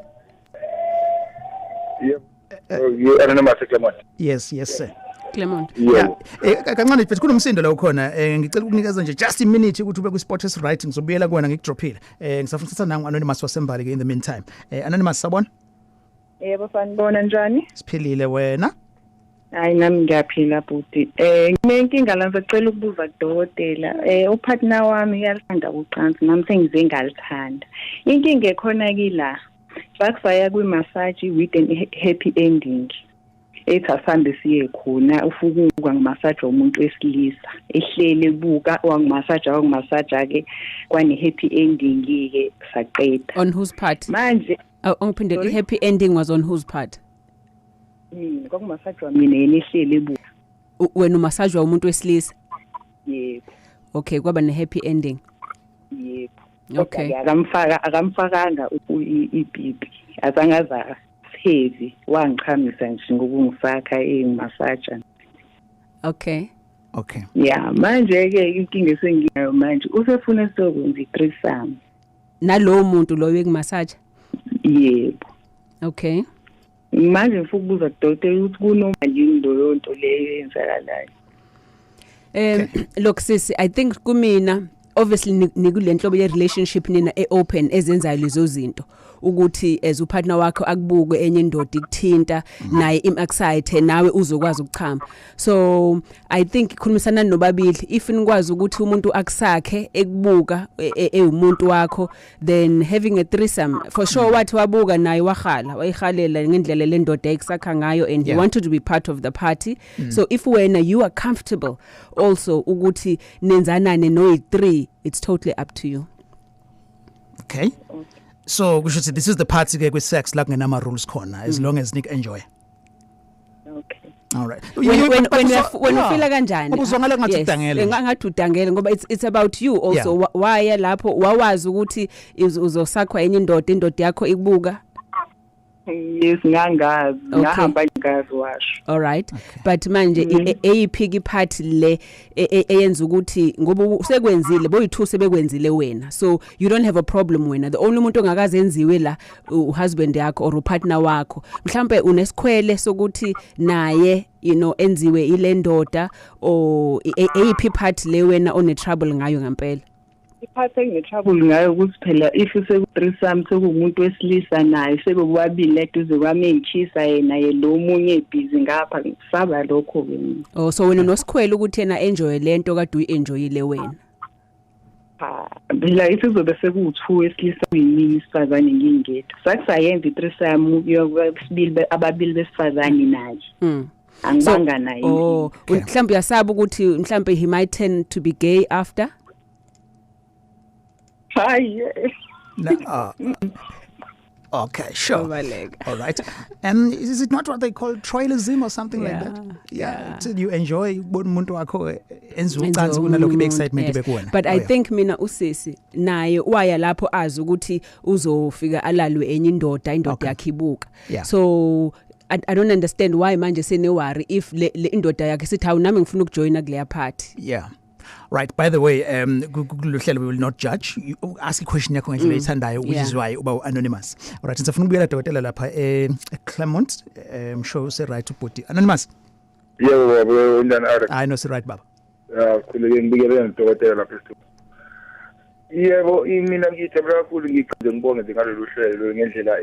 You Anonymous Clement. Yes sir. Clement. Yeah. Kancane mfethu kunomsindo la ukhona. Ngicela ukunikeza nje just a minute ukuthi ube ku Sports Writing ngizobuyela kuwena ngikudrophile. Ngisafuna ukuthatha nangu Anonymous wasembali ke in the meantime. Anonymous sabon? Yebo sanibona njani? Siphilile wena? Hayi nami ngiyaphila bhuti. Nginenkinga la ngicela ukubuza kudokotela. Upartner wami uyalithanda ucansi nami sengize ngalithanda. Inkinga ekhona kila. Sakusaya kwi massage with an happy ending. Ethasambe siye khona ufukuka ngmassage umuntu wesilisa. Ehlele buka wangimassage ake kwani happy ending ke saqeda. On whose part? Manje the happy ending was on whose part? Kwakumassage wami yena ehlele buka. Wena umassage wa umuntu wesilisa? Yebo. Okay, kwaba ne happy ending. Yebo. Okay. Akamfakanga ipipi. Azangaza heavy wangichamisa nje ngokungifaka massage. Okay. Yeah, manje ke inkinga esenginayo manje usefuna sokwenza i-threesome. Nalo muntu lo wekumassage? Yebo. Okay. Manje ngifuna ukubuza kudokotela ukuthi kunomali leyo nto leyo yenzakalayo. Look sis, I think kumina obviously nikule nhlobo ye relationship nina open ezenzayo lezo zinto ukuthi as upartner wakho akubuke enye indoda ikuthinta naye imexcite nawe uzokwazi ukuchama. So I think khulumisana nobabili if nikwazi ukuthi umuntu akusakhe ekubuka umuntu wakho, then having a threesome for sure wathi wabuka naye wayihalela ngendlela le ndoda ekusakha ngayo and he wanted to be part of the party. So if wena you are comfortable also ukuthi nenzanane no 3, it's totally up to you. Okay. So we should say this is the party ke with sex like ngenama rules khona as long as Nick enjoy. Okay. All right. When you feel kanjani? Ubuzongala ngathi udangele. Ngathi udangele ngoba it's about you also. Why lapho wawazi ukuthi uzosakhwa enye indoda yakho ikubuka? Yes, ngangazi ngahamba ngazi washo. All right. But manje eyiphiki party le eyenza ukuthi ngoba usekwenzile boyi2 sebekwenzile wena, so you don't have a problem wena. The only umuntu ongakaze enziwe la uhusband yakho or upartner wakho mhlambe unesikhwele sokuthi naye enziwe ile ndoda or eyiphi party le wena one trouble ngayo ngempela. Iphathe ngetrouble ngayo ukuthi phela if useku-threesome sekumuntu wesilisa naye sebobabili eduze kwami engichisa yena lo munye ebhizi ngapha ngisaba lokho ke. So wena nosikhwela ukuthi yena enjoy lento kade uyenjoyile wena. Phela isizobe sekuwu2 wesilisa kuyimini isifazane ngingedwa. Sakusayenza i-threesome yobabili ababili besifazane naye. Angibanga naye. Mhlawumbe uyasaba ukuthi mhlawumbe he might tend to be gay after. Okay, sure. All right. Is it not what they call troilism or something like that? Yeah. So you enjoy umuntu wakho enzucansi kunalokho ibe excitement ibe kuwena. But I think mina usisi naye waya lapho azi ukuthi uzofika alalwe enye indoda yakhe ibuka. So I don't understand why manje sene worry if le indoda yakhe sithi awu nami ngifuna ukujoina kule party. Yeah. Right, by the way, we will not judge. You ask a question yakho ngendlela ethandayo which is why uba anonymous. All right, sifuna ukubuyela dokotela lapha Clement sure say right to put anonymous. Yebo njani Alex? I know right baba. Khuleke ngibikele ngidokotela lapha estudio. Yebo mina ngijabula kakhulu ngiqhaze ngibonge ngalolu hlelo ngendlela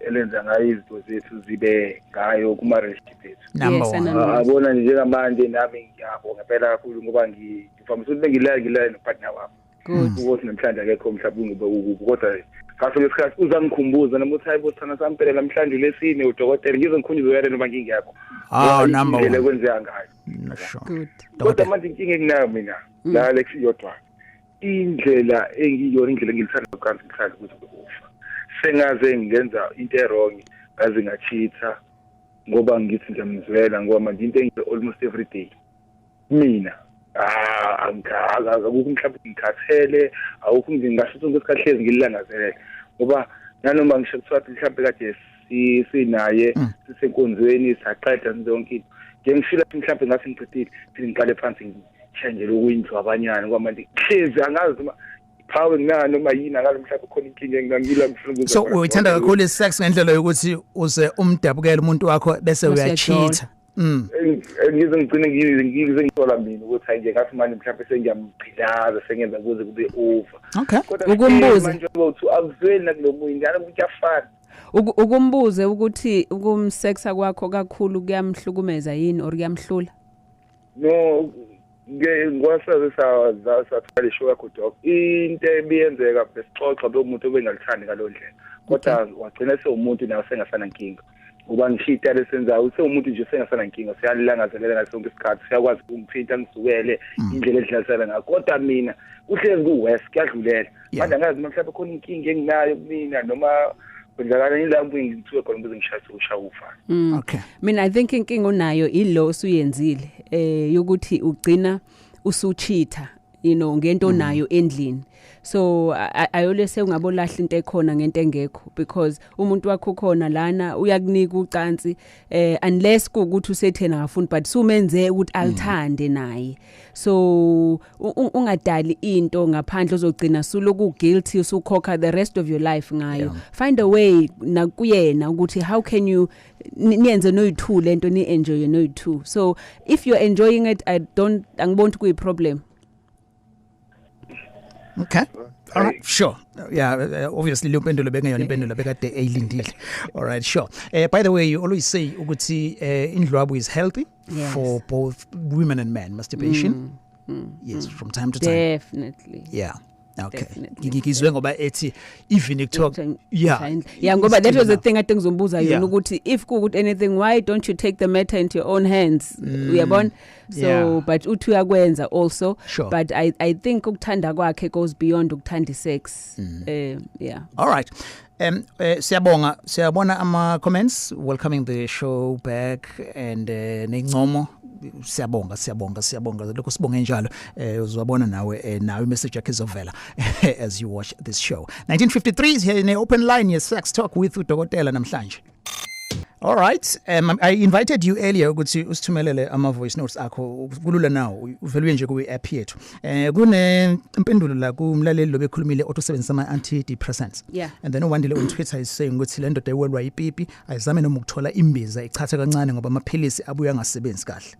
elenza ngayo izinto zethu zibe ngayo kuma recipes. Abona njengamanje nami ngiyabonga phela kakhulu ngoba ngifamisa ukuthi ngilale nopartner wami. Good. Ukuthi namhlanje akekho mhlawumbe ube kodwa kahle lesikhathi uzangikhumbuza nami uthi hayibo sithana sami phela namhlanje lesine udokotela ngizengikhunjuzwe yena noma ngingekho. Number 1. Ngile kwenzeka ngayo. Good. Kodwa manje inkinga enginayo mina la Alex yodwa. Indlela engiyona indlela engilithanda uqansi ngihlala ukuthi ukufa sengaze ngenza into wrong ngaze ngachitha ngoba ngithi ngiyamzwela ngoba manje into engiyenza almost every day mina akukho mhlawumbe ngikhathele awukho ngingasho ukuthi ngesikhahlezi ngililangazelele ngoba nanoma ngisho kuthiwa mhlawumbe kade sinaye sisenkonzweni saqeda zonke into ngengishila mhlawumbe ngase ngiqedile ngiqale phansi change lokuyindlu abanyana kwamanje hlezi angazi uma phawe ngana noma yini akalo mhlawumbe khona inkinga engangila ngifuna so uyithanda kakhulu isex ngendlela yokuthi uze umdabukele umuntu wakho bese uyachitha ngize ngigcine ngithola mina ukuthi hayi nje ngathi manje mhlawumbe sengiyamgqilaza sengenza kuze kube over ukumbuza manje ukuthi akuzweli nakulomunye njalo kuyafana ukumbuze ukuthi ukumsexa kwakho kakhulu kuyamhlukumeza yini or kuyamhlula no ngwasaze sathwala isho yakho doc into ebiyenzeka besixoxa bemuntu obengalithandi ngalondlela kodwa wagcina sewumuntu nawe sengasana inkinga uba ngishita lesenzayo sewumuntu nje sengasana inkinga siyalangazelela ngasonke isikhathi siyakwazi ukungiphinta ngisukele indlela edlalisela ngakho kodwa mina uhlezi kuwest kuyadlulela manje angazi mhlawumbe khona inkinga enginayo mina noma kwenzakala yilapho ngithiwe khona ukuze ngishayise ushawufa okay mina I think inkinga onayo ilo usuyenzile yokuthi ugcina usuchitha ngento onayo endlini so ayole sewungabolahla into ekhona ngento engekho because umuntu wakho khona lana uyakunika ucansi unless ukuthi usethena afuni but sumenze ukuthi alithande naye so ungadali into ngaphandle ozogcina suloku guilty usukhokha the rest of your life ngayo find a way nakuyena ukuthi how can you niyenze noyi2 lento ni enjoy noyi2 so if you're enjoying it angiboni kuyi problem. Okay. All right, sure. Yeah, obviously lempendulo bengayona impendulo bekade eyilindile. All right, sure. By the way, you always say ukuthi indlwabu is healthy for both women and men. Masturbation. Yes, from time to time. Definitely. Yeah. Okay. Ngikizwe ngoba ethi even talk ngoba that was the thing I think ngizombuza yona ukuthi if kuthi anything why don't you take the matter into your own hands uyabona so but uthi uyakwenza also but I think ukuthanda kwakhe goes beyond ukuthanda sex all right siyabona ama comments welcoming the show back and nencomo siyabonga lokho sibonge njalo uzobona nawe message yakhe izovela as you watch this show 1953 is here in an open line yes sex talk with udokotela namhlanje. All right, I invited you earlier ukuthi usithumelele ama voice notes akho kulula nawo uvelwe nje ku app yethu kune impendulo la kumlaleli lobekhulumile otosebenzisa ama antidepressants and then uwandile on Twitter is saying ukuthi lento deyiwelwa ipipi ayizame noma ukuthola imbiza ichatha kancane ngoba amaphilisi abuya ngasebenzi kahle.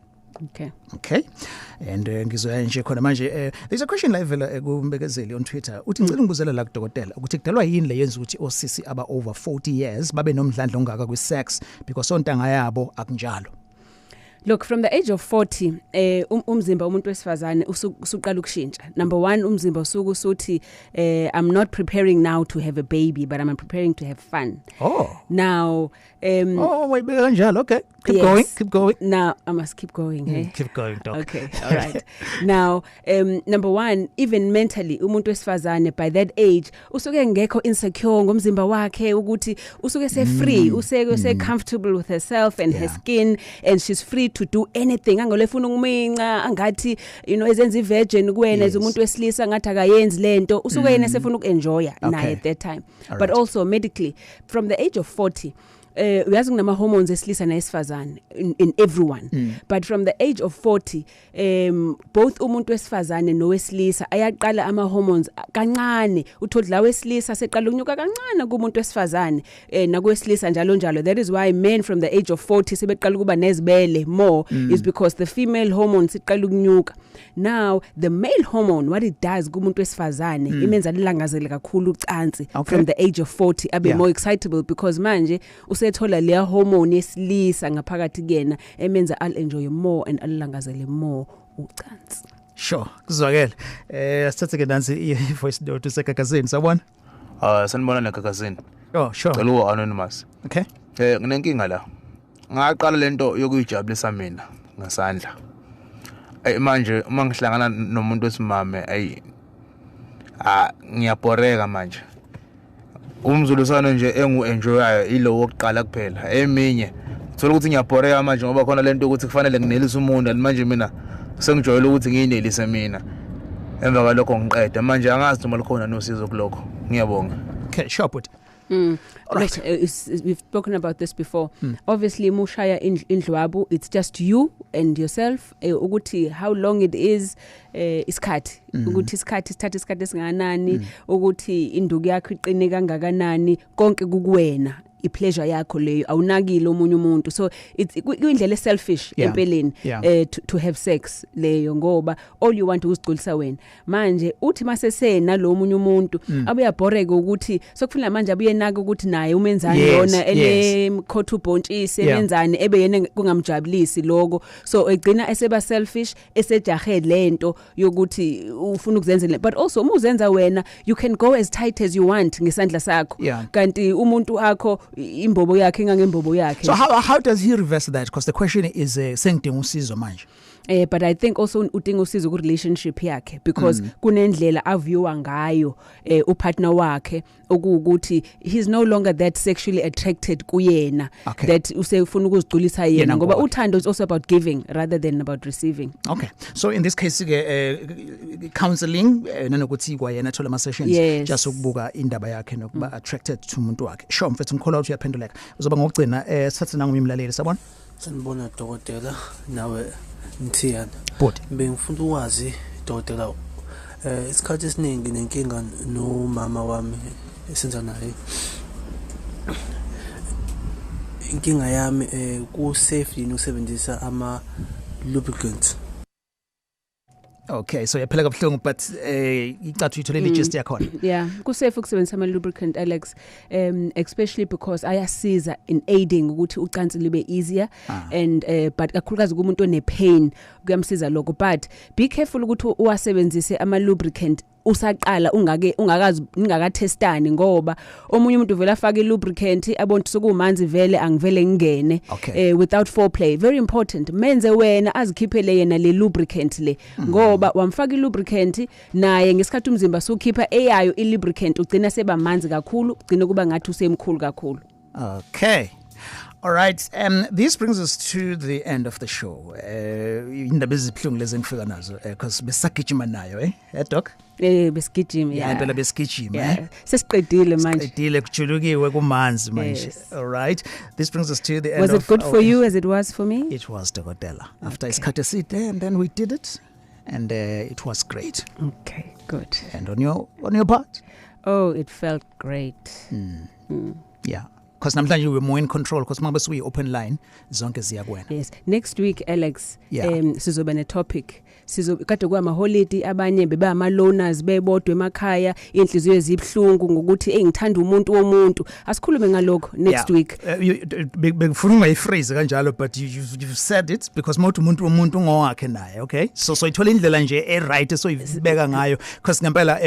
Okay. And ngizoya nje khona manje there's a question live la kumbekezeli on Twitter uthi ngicela ngibuzela la kudokotela ukuthi kudalwa yini le yenza ukuthi osisi aba over 40 years babe nomdlandla ongaka kwi sex because ontanga yabo akunjalo. Look, from the age of 40 umzimba umuntu wesifazane usuqala ukushintsha. Number 1 umzimba usuku suthi I'm not preparing now to have a baby but I'm preparing to have fun. Now wait kanjalo okay keep going now I must keep going keep going doc. Okay, all right. Now number 1 even mentally umuntu wesifazane by that age usuke ngekho insecure ngomzimba wakhe ukuthi usuke se free usuke comfortable with herself and her skin and she's free to do anything angolefuna ukuminca angathi ezenza ivirgin kuwena umuntu wesilisa ngathi akayenzi lento usuke yena sefuna ukuenjoya naye at that time but also medically from the age of 40 uyazi kunama hormones esilisa nesifazane in everyone but from the age of 40 both umuntu wesifazane nowesilisa ayaqala ama hormones kancane uthola la wesilisa seqala ukunyuka kancane kumuntu wesifazane nakuwesilisa njalo that is why men from the age of 40 sebeqala kuba nezibele more is because the female hormone siqala ukunyuka. Now the male hormone what it does kumuntu wesifazane imenza lilangazele kakhulu ucansi from the age of 40 abe more excitable because manje usethola le hormone yesilisa ngaphakathi kuyena emenza al enjoy more and alilangazele more ucansi. Sure kuzwakela sithathe ke nansi I voice note useGagasini sabona sanibona neGagasini sure cela anonymous okay nginenkinga la ngaqala lento yokuyijabulisa mina ngasandla manje uma ngihlangana nomuntu wesimame ngiyabhoreka manje umzulisano nje engu-enjoyayo ilo wokuqala kuphela eminye thola ukuthi ngiyabhoreka manje ngoba khona lento ukuthi kufanele nginelise umuntu manje mina sengijwayele ukuthi ngiyinelise mina emva kwalokho ngiqeda manje angazi noma likhona nosizo kulokho ngiyabonga. Okay sure but right. We've spoken about this before. Obviously mushaya indlwabu it's just you and yourself ukuthi how long it is isikhathi ukuthi isikhathi sithatha isikhathi esinganani ukuthi induku yakho iqine kangakanani konke kukuwena I-pleasure yakho leyo awunakile omunye umuntu so indlela selfish empeleni to have sex leyo ngoba all you want ukuzigculisa wena manje uthi masese nalo omunye umuntu abuyabhoreka ukuthi sokufanele manje abuyenaka ukuthi naye umenzani yona elemkhotha ubhontshisi emenzani ebe yena kungamjabulisi lokho so egcina eseba selfish esejahe lento yokuthi ufuna ukuzenzela but also uma uzenza wena you can go as tight as you want ngesandla sakho kanti umuntu akho imbobo yakhe ngangembobo yakhe. So how does he reverse that because the question is sengidinga usizo manje but I think also udinga usizo ku relationship yakhe because kunendlela aviewa ngayo upartner wakhe ukuthi he's no longer that sexually attracted kuyena that usefuna ukuzigculisa yena ngoba uthando is also about giving rather than about receiving. Okay so in this case counseling nanokuthi kwayena thola ama sessions just ukubuka indaba yakhe nokuba attracted to umuntu wakhe. Sure mfethu ngikhola ukuthi uyaphenduleka uzoba ngokugcina sithathe nangu imlaleli sabona sanibona dokotela nawe Mthiyane but bengifuna ukwazi dokotela isikhathi esiningi nenkinga nomama wami esenza naye inkinga yami ku safety nokusebenzisa ama lubricants. Okay so yaphela kabuhlungu but icathu uyitholele gist yakhona kusafe ukusebenzisa ama lubricant Alex especially because ayasiza in aiding ukuthi ucansi libe easier and but kakhulukazi kumuntu one pain kuyamsiza lokho but be careful ukuthi uwasebenzise ama lubricant usaqala ungakathestani ngoba omunye umuntu vele afaka ilubricant abonto sokumanzi vele angivele ngene without foreplay very important menze wena azikhiphele yena le lubricant le ngoba wamfaka ilubricant naye ngesikhathi umzimba sokhipha eyayo ilubricant ugcina seba manzi kakhulu ugcina kuba ngathi usemkhulu kakhulu. Okay all right this brings us to the end of the show indaba ezibhlungu lezi ngifika nazo because besagijima nayo doc besigijima impela besigijima sesiqedile manje siqedile kujulukiwe kumanzi manje all right this brings us to the end was it good for you as it was for me? It was dokotela after isikhathi eside and then we did it and it was great. Okay good. And on your part? Oh it felt great. Yeah because namhlanje we were more in control because manje we open line zonke ziya kuwena. Yes next week Alex sizoba ne topic kade kwama holiday abanye beba ama loners bebodwe emakhaya inhliziyo ezibhlungu ngokuthi ngithanda umuntu womuntu asikhulume ngalokho next week. Bekufuna ungayiphrase kanjalo but you've said it because umuntu womuntu ngowakhe naye okay so ithola indlela nje right so ibeka ngayo because ngempela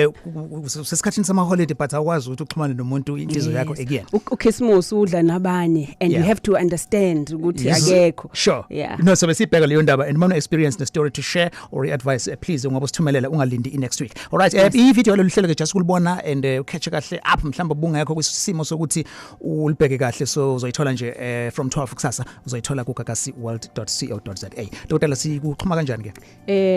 sesikhathini sama holiday but akwazi ukuthi uxhumane nomuntu inhliziyo yakho again. Christmas udla nabanye and you have to understand ukuthi akekho. Sure no so besibheka leyo ndaba and mama experience the story to share or advice please ngoba sithumelela ungalindi next week. All right I video loluhlelo ke just kulibona and ukhethe kahle apha mhlamba bungekho kwisimo sokuthi ulibheke kahle so uzoyithola nje from 12 kusasa uzoyithola ku gagasiworld.co.za. Dokotela sikuxhuma kanjani ke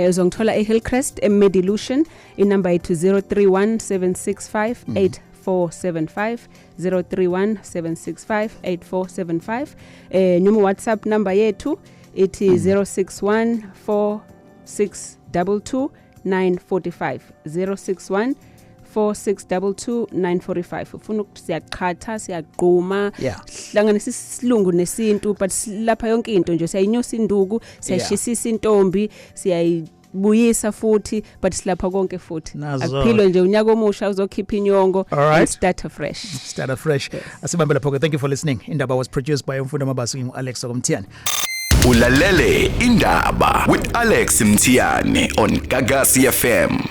uzongithola eHillcrest eMedilution inumber 20317658 8475 031 765 8475 noma WhatsApp number yethu ithi 061 4622 945 061 4622 ufuna ukuthi siyaqhatha siyaqhuma hlanganisa isilungu nesintu but lapha yonke into nje siyayinyusa induku siyashisisa intombi siyayibuyisa futhi but silapha konke futhi akuphilwe nje unyaka omusha uzokhipha inyongo and start afresh asibambe lapho. Thank you for listening. Indaba was produced by umfundi Mabasi Alex Mthiyane. Ulalele Indaba with Alex Mthiyane on Gagasi FM.